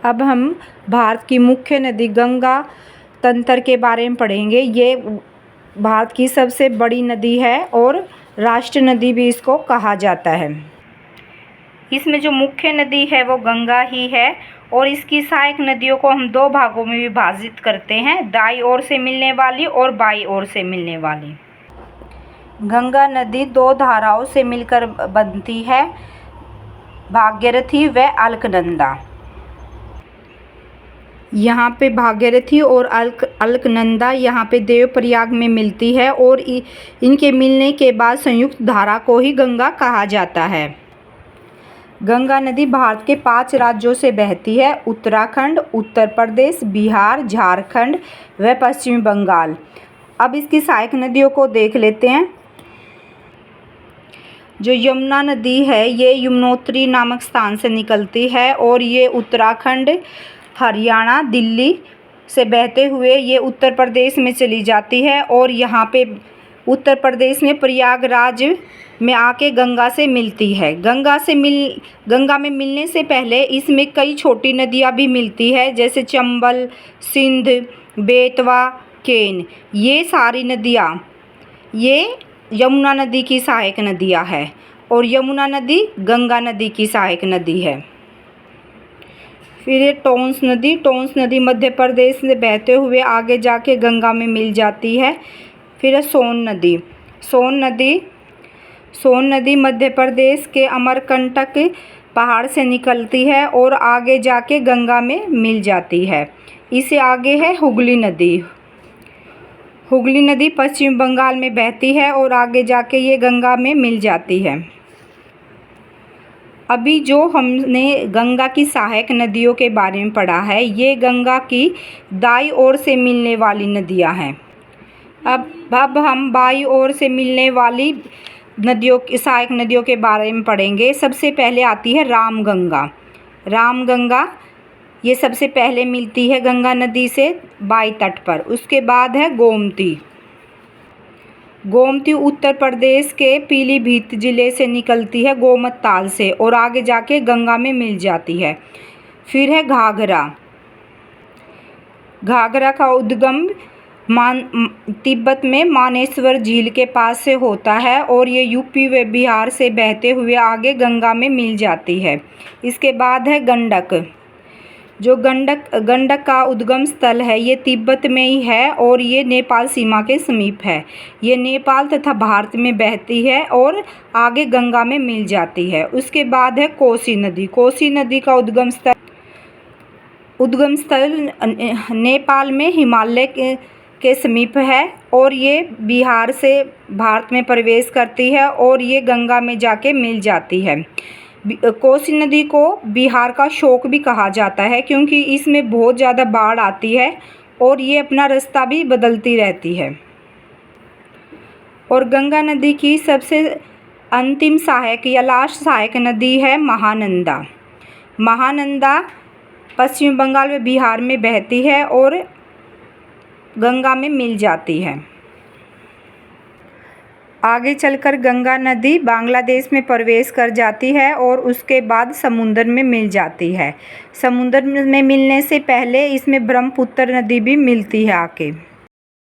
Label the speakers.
Speaker 1: अब हम भारत की मुख्य नदी गंगा तंत्र के बारे में पढ़ेंगे। ये भारत की सबसे बड़ी नदी है और राष्ट्र नदी भी इसको कहा जाता है। इसमें जो मुख्य नदी है वो गंगा ही है और इसकी सहायक नदियों को हम दो भागों में विभाजित करते हैं, दाईं ओर से मिलने वाली और बाईं ओर से मिलने वाली। गंगा नदी दो धाराओं से मिलकर बनती है, भागीरथी व अलकनंदा। यहाँ पे भागीरथी और अलकनंदा यहाँ पे देवप्रयाग में मिलती है और इनके मिलने के बाद संयुक्त धारा को ही गंगा कहा जाता है। गंगा नदी भारत के 5 राज्यों से बहती है, उत्तराखंड, उत्तर प्रदेश, बिहार, झारखंड व पश्चिम बंगाल। अब इसकी सहायक नदियों को देख लेते हैं। जो यमुना नदी है ये यमुनोत्री नामक स्थान से निकलती है और ये उत्तराखंड, हरियाणा, दिल्ली से बहते हुए ये उत्तर प्रदेश में चली जाती है और यहाँ पे उत्तर प्रदेश में प्रयागराज में आके गंगा से मिलती है। गंगा में मिलने से पहले इसमें कई छोटी नदियाँ भी मिलती है, जैसे चंबल, सिंध, बेतवा, केन। ये सारी नदियाँ ये यमुना नदी की सहायक नदियाँ है और यमुना नदी गंगा नदी की सहायक नदी है। फिर ये टोंस नदी मध्य प्रदेश से बहते हुए आगे जाके गंगा में मिल जाती है। फिर है सोन नदी मध्य प्रदेश के अमरकंटक पहाड़ से निकलती है और आगे जाके गंगा में मिल जाती है। इससे आगे है हुगली नदी पश्चिम बंगाल में बहती है और आगे जाके ये गंगा में मिल जाती है। अभी जो हमने गंगा की सहायक नदियों के बारे में पढ़ा है, ये गंगा की दाईं ओर से मिलने वाली नदियां हैं। अब हम बाईं ओर से मिलने वाली सहायक नदियों के बारे में पढ़ेंगे। सबसे पहले आती है रामगंगा। ये सबसे पहले मिलती है गंगा नदी से बाईं तट पर। उसके बाद है गोमती उत्तर प्रदेश के पीलीभीत जिले से निकलती है गोमत ताल से और आगे जाके गंगा में मिल जाती है। फिर है घाघरा का उद्गम तिब्बत में मानेसर झील के पास से होता है और ये यूपी व बिहार से बहते हुए आगे गंगा में मिल जाती है। इसके बाद है गंडक। जो गंडक का उद्गम स्थल है ये तिब्बत में ही है और ये नेपाल सीमा के समीप है। ये नेपाल तथा भारत में बहती है और आगे गंगा में मिल जाती है। उसके बाद है कोसी नदी का उद्गम स्थल नेपाल में हिमालय के समीप है और ये बिहार से भारत में प्रवेश करती है और ये गंगा में जाके मिल जाती है। कोसी नदी को बिहार का शोक भी कहा जाता है क्योंकि इसमें बहुत ज़्यादा बाढ़ आती है और ये अपना रास्ता भी बदलती रहती है। और गंगा नदी की सबसे अंतिम सहायक या लास्ट सहायक नदी है महानंदा पश्चिम बंगाल व बिहार में बहती है और गंगा में मिल जाती है। आगे चलकर गंगा नदी बांग्लादेश में प्रवेश कर जाती है और उसके बाद समुद्र में मिल जाती है। समुद्र में मिलने से पहले इसमें ब्रह्मपुत्र नदी भी मिलती है आके।